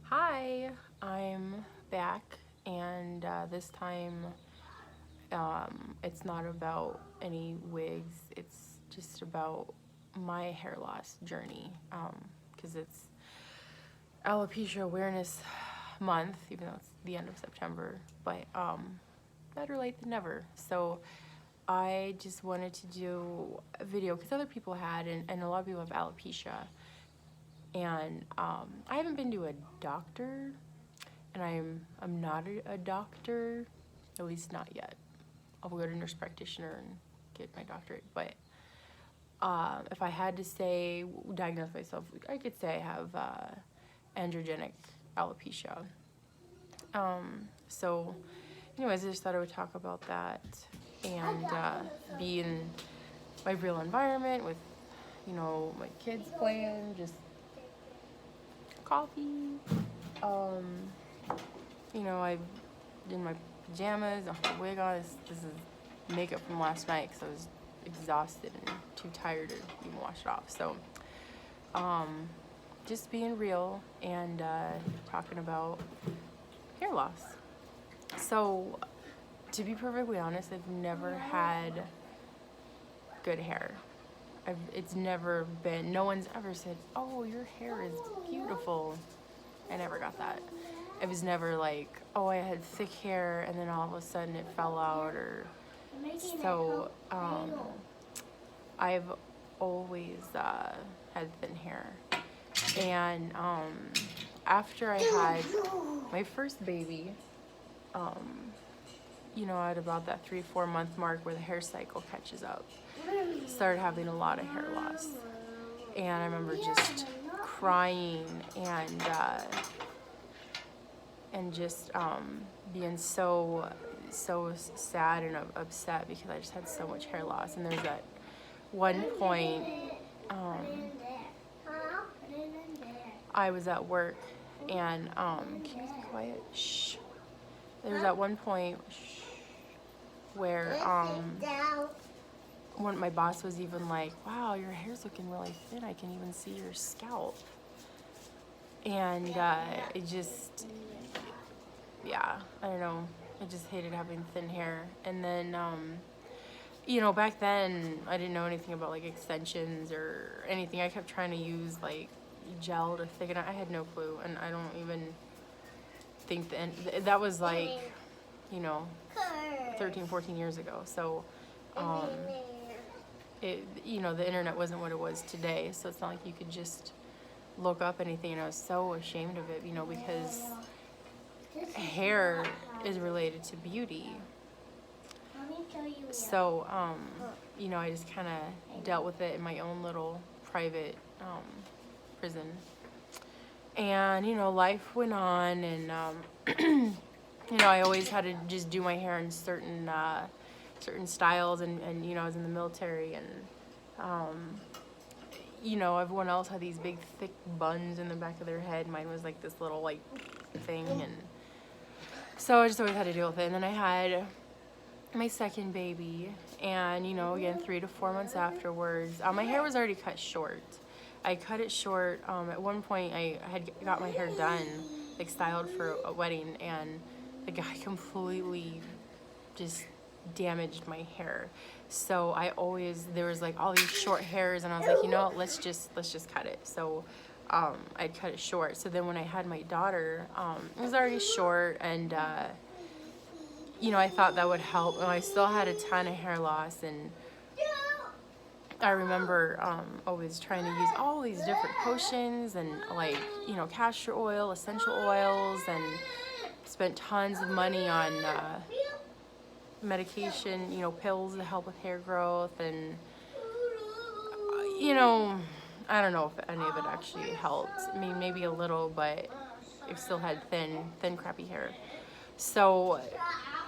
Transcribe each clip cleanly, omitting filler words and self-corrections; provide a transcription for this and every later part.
Hi, I'm back, and this time it's not about any wigs, it's just about my hair loss journey because it's Alopecia Awareness Month, even though it's the end of September, but better late than never. So I just wanted to do a video because other people had, and a lot of people have alopecia. And I haven't been to a doctor, and I'm not a doctor, at least not yet. I'll go to a nurse practitioner and get my doctorate. But if I had to say, diagnose myself, I could say I have androgenic alopecia. So, anyways, I just thought I would talk about that and be in my real environment with, my kids playing, just coffee. I in my pajamas, I have a wig on. This is makeup from last night because I was exhausted and too tired to even wash it off. So, just being real and talking about hair loss. So, to be perfectly honest, I've never had good hair. It's never been, no one's ever said, oh, your hair is beautiful. I never got that. It was never like, oh, I had thick hair and then all of a sudden it fell out, or so. I've always had thin hair, and after I had my first baby, at about that 3-4 month mark where the hair cycle catches up, started having a lot of hair loss, and I remember just crying and just being so sad and upset because I just had so much hair loss. And there's that one point I was at work and can you be quiet? Shh. There's that one point where when my boss was even like, wow, your hair's looking really thin, I can even see your scalp. And it just, yeah, I don't know, I just hated having thin hair. And then back then I didn't know anything about like extensions or anything. I kept trying to use like gel to thicken it. I had no clue, and I don't even think that was like 13-14 years ago. So the internet wasn't what it was today, so it's not like you could just look up anything, and I was so ashamed of it, because hair is related to beauty. So I just kind of dealt with it in my own little private prison, and life went on, and I always had to just do my hair in certain styles, and I was in the military, and everyone else had these big thick buns in the back of their head. Mine was like this little like thing, and so I just always had to deal with it. And then I had my second baby, and again 3 to 4 months afterwards, my hair was already cut short. I cut it short. At one point I had got my hair done, like styled for a wedding, and the guy completely just damaged my hair. So there was like all these short hairs, and I was like, let's just cut it. So I'd cut it short. So then when I had my daughter, it was already short, and I thought that would help. And I still had a ton of hair loss, and I remember always trying to use all these different potions and like castor oil, essential oils, and spent tons of money on medication, pills to help with hair growth, and I don't know if any of it actually helped. I mean, maybe a little, but it still had thin crappy hair. So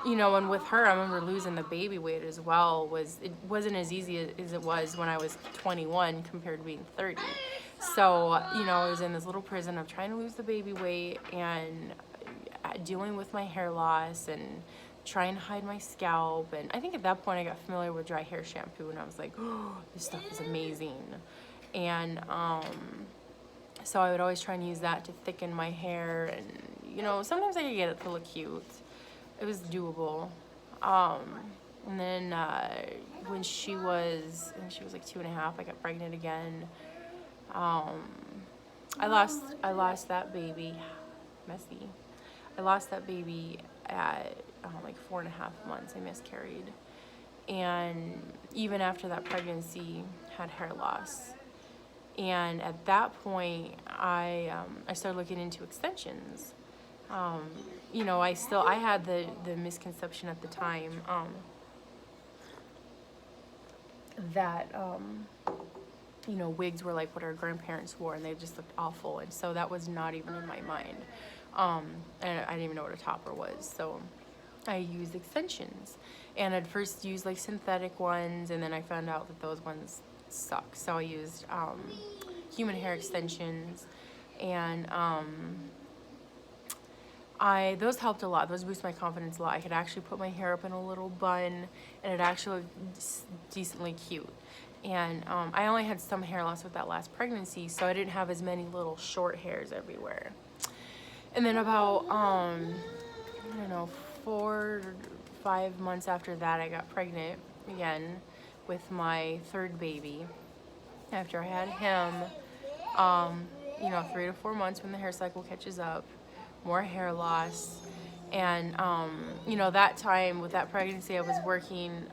and with her, I remember losing the baby weight as well. It wasn't as easy as it was when I was 21 compared to being 30. So I was in this little prison of trying to lose the baby weight and dealing with my hair loss and trying to hide my scalp. And I think at that point I got familiar with dry hair shampoo, and I was like, oh, this stuff is amazing. And So I would always try and use that to thicken my hair, and you know, sometimes I could get it to look cute. It was doable. And then when she was like 2.5, I got pregnant again. I lost that baby. Messy. I lost that baby at like 4.5 months. I miscarried, and even after that pregnancy, had hair loss. And at that point, I started looking into extensions. You know, I had the misconception at the time that you know, wigs were like what our grandparents wore, and they just looked awful, and so that was not even in my mind. And I didn't even know what a topper was, so I used extensions, and I'd first used like synthetic ones, and then I found out that those ones suck, so I used human hair extensions, and those helped a lot. Those boosted my confidence a lot. I could actually put my hair up in a little bun, and it actually looked decently cute. And I only had some hair loss with that last pregnancy, so I didn't have as many little short hairs everywhere. And then about, I don't know, 4 or 5 months after that, I got pregnant again with my third baby. After I had him, you know, 3 to 4 months when the hair cycle catches up, more hair loss. And, you know, that time with that pregnancy, I was working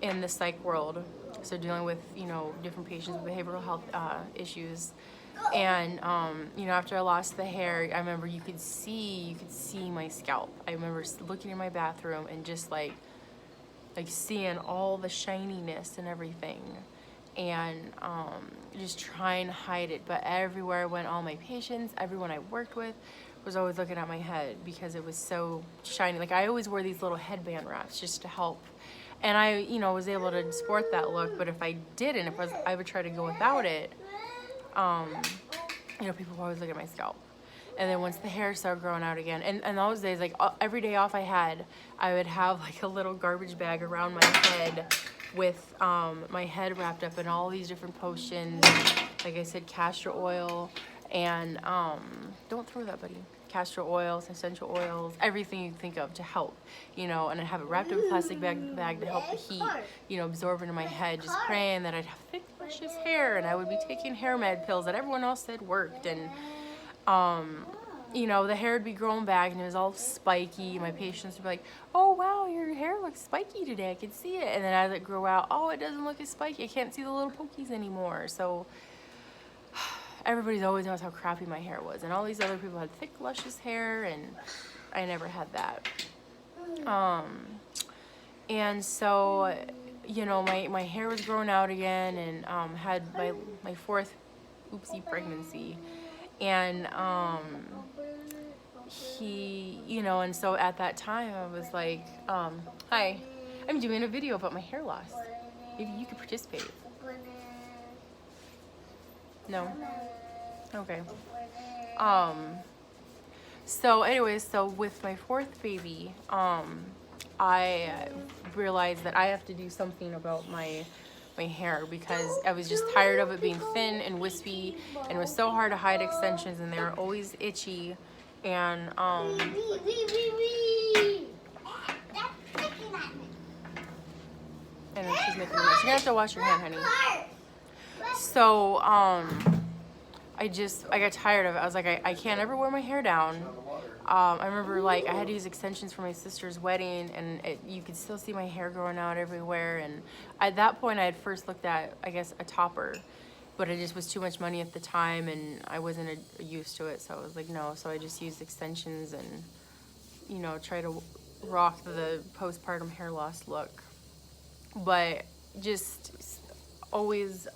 in the psych world, so dealing with, you know, different patients with behavioral health issues. And you know, after I lost the hair, I remember you could see my scalp. I remember looking in my bathroom and just like seeing all the shininess and everything, and just trying to hide it. But everywhere I went, all my patients, everyone I worked with was always looking at my head because it was so shiny. Like, I always wore these little headband wraps just to help. And I, you know, was able to sport that look, but if I didn't, I would try to go without it, you know, people would always look at my scalp. And then once the hair started growing out again, and those days, like every day off I would have like a little garbage bag around my head with my head wrapped up in all these different potions, like I said, castor oil, and don't throw that, buddy. Castor oils, essential oils, everything you think of to help, you know, and I'd have it wrapped in a plastic bag to help the heat, you know, absorb into my head, just praying that I'd have thick, luscious hair, and I would be taking hair med pills that everyone else said worked, and you know, the hair would be growing back and it was all spiky. My patients would be like, oh wow, your hair looks spiky today, I can see it. And then as it grew out, oh, it doesn't look as spiky, I can't see the little pokies anymore. So everybody's always knows how crappy my hair was, and all these other people had thick, luscious hair, and I never had that. And so, you know, my hair was growing out again, and had my fourth oopsie pregnancy, and he, you know, and so at that time I was like, hi, I'm doing a video about my hair loss. Maybe you could participate. No? Okay. So anyways, so with my fourth baby, I realized that I have to do something about my hair, because I was just tired of it being thin and wispy, and it was so hard to hide extensions, and they were always itchy, and I know she's making a mess. You're gonna have to wash your hand, honey. So I got tired of it. I was like, I can't ever wear my hair down. I remember, like, I had to use extensions for my sister's wedding, and you could still see my hair growing out everywhere. And at that point, I had first looked at, I guess, a topper, but it just was too much money at the time, and I wasn't used to it. So I was like, no. So I just used extensions and, you know, try to rock the postpartum hair loss look. But just always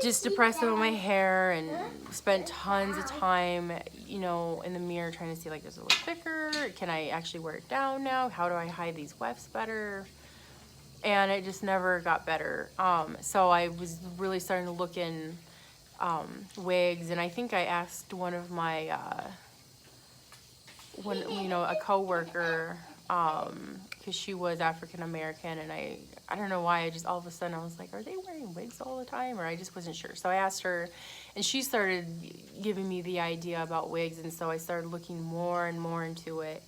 just depressed about my hair, and spent tons of time, you know, in the mirror trying to see, like, does it look thicker? Can I actually wear it down now? How do I hide these wefts better? And it just never got better. So I was really starting to look in wigs, and I think I asked one of my, a coworker, because she was African American, and I don't know why, I just all of a sudden I was like, are they wearing wigs all the time? Or I just wasn't sure. So I asked her, and she started giving me the idea about wigs, and so I started looking more and more into it.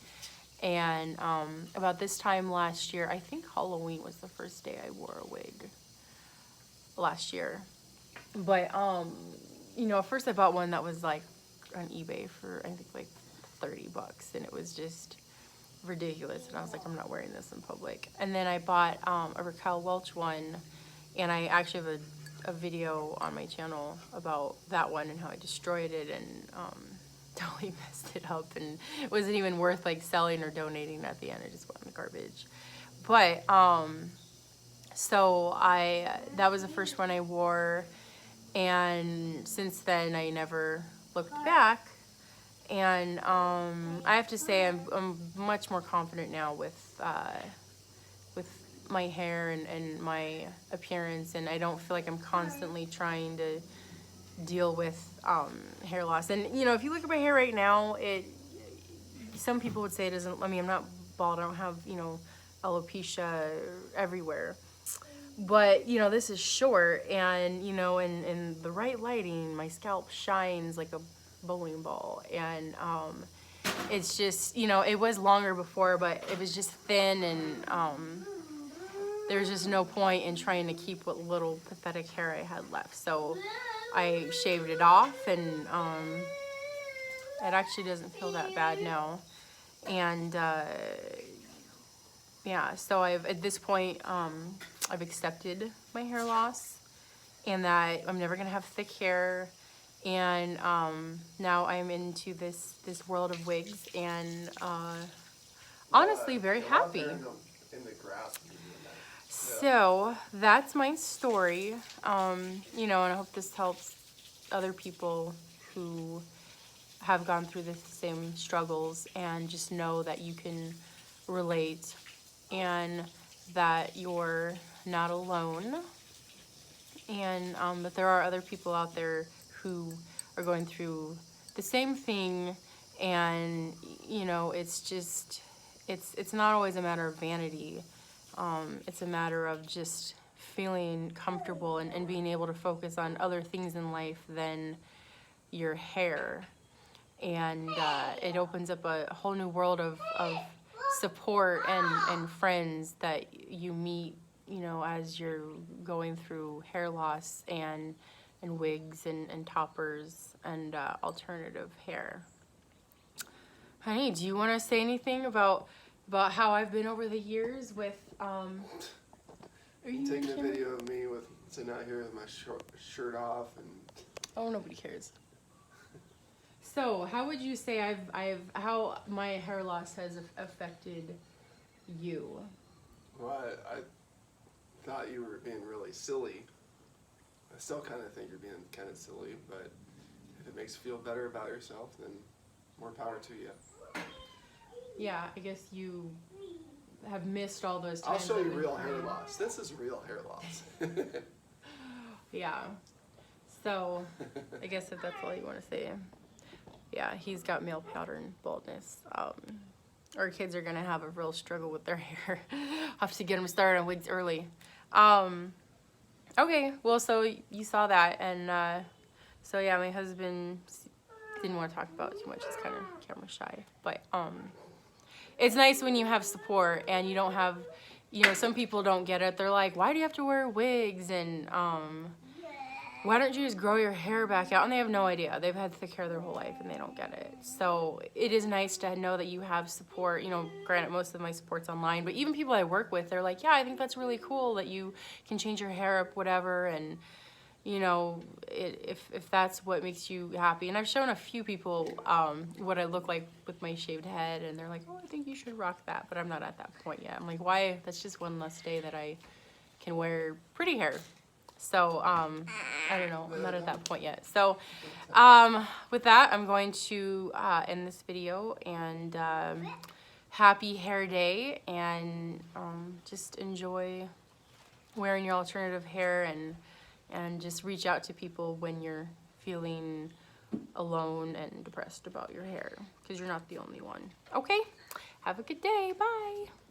And about this time last year, I think Halloween was the first day I wore a wig last year. But you know, at first I bought one that was like on eBay for I think like $30, and it was just ridiculous, and I was like, I'm not wearing this in public. And then I bought a Raquel Welch one, and I actually have a video on my channel about that one and how I destroyed it and totally messed it up, and it wasn't even worth like selling or donating at the end. It just went in the garbage. But so that was the first one I wore, and since then I never looked back. And I have to say I'm much more confident now with my hair and my appearance, and I don't feel like I'm constantly trying to deal with hair loss. And you know, if you look at my hair right now, some people would say it doesn't, I mean, I'm not bald, I don't have, you know, alopecia everywhere. But, you know, this is short, and, you know, in the right lighting, my scalp shines like a bowling ball. And it's just, you know, it was longer before, but it was just thin, and there's just no point in trying to keep what little pathetic hair I had left. So I shaved it off, and it actually doesn't feel that bad now. And yeah, so at this point, I've accepted my hair loss, and that I'm never gonna have thick hair. And now I'm into this world of wigs, and honestly very happy. In the grass. So that's my story. You know, and I hope this helps other people who have gone through the same struggles, and just know that you can relate, and that you're not alone, and that there are other people out there who are going through the same thing. And you know, it's just, it's not always a matter of vanity. It's a matter of just feeling comfortable and being able to focus on other things in life than your hair. And it opens up a whole new world of support and friends that you meet, you know, as you're going through hair loss and wigs and toppers and alternative hair. Honey, do you want to say anything about how I've been over the years with are you taking a video of me sitting out here with my shirt off, and oh, nobody cares. So how would you say how my hair loss has affected you? Well, I thought you were being really silly. I still kind of think you're being kind of silly, but if it makes you feel better about yourself, then more power to you. Yeah, I guess you have missed all those times. I'll show you real hair loss. This is real hair loss. Yeah. So, I guess if that's all you want to say. Yeah, he's got male pattern baldness. Our kids are going to have a real struggle with their hair. I'll have to get them started on wigs early. Okay, well, so you saw that. And so, yeah, my husband didn't want to talk about it too much. He's kind of camera shy. But it's nice when you have support and you don't have, you know, some people don't get it. They're like, why do you have to wear wigs? And why don't you just grow your hair back out? And they have no idea. They've had thick hair their whole life and they don't get it. So it is nice to know that you have support. You know, granted, most of my support's online, but even people I work with, they're like, yeah, I think that's really cool that you can change your hair up, whatever. And, you know, if that's what makes you happy. And I've shown a few people what I look like with my shaved head, and they're like, oh, I think you should rock that. But I'm not at that point yet. I'm like, why? That's just one less day that I can wear pretty hair. So, I don't know. I'm not at that point yet. So, with that, I'm going to end this video. And happy hair day. And just enjoy wearing your alternative hair. And just reach out to people when you're feeling alone and depressed about your hair. Because you're not the only one. Okay? Have a good day. Bye.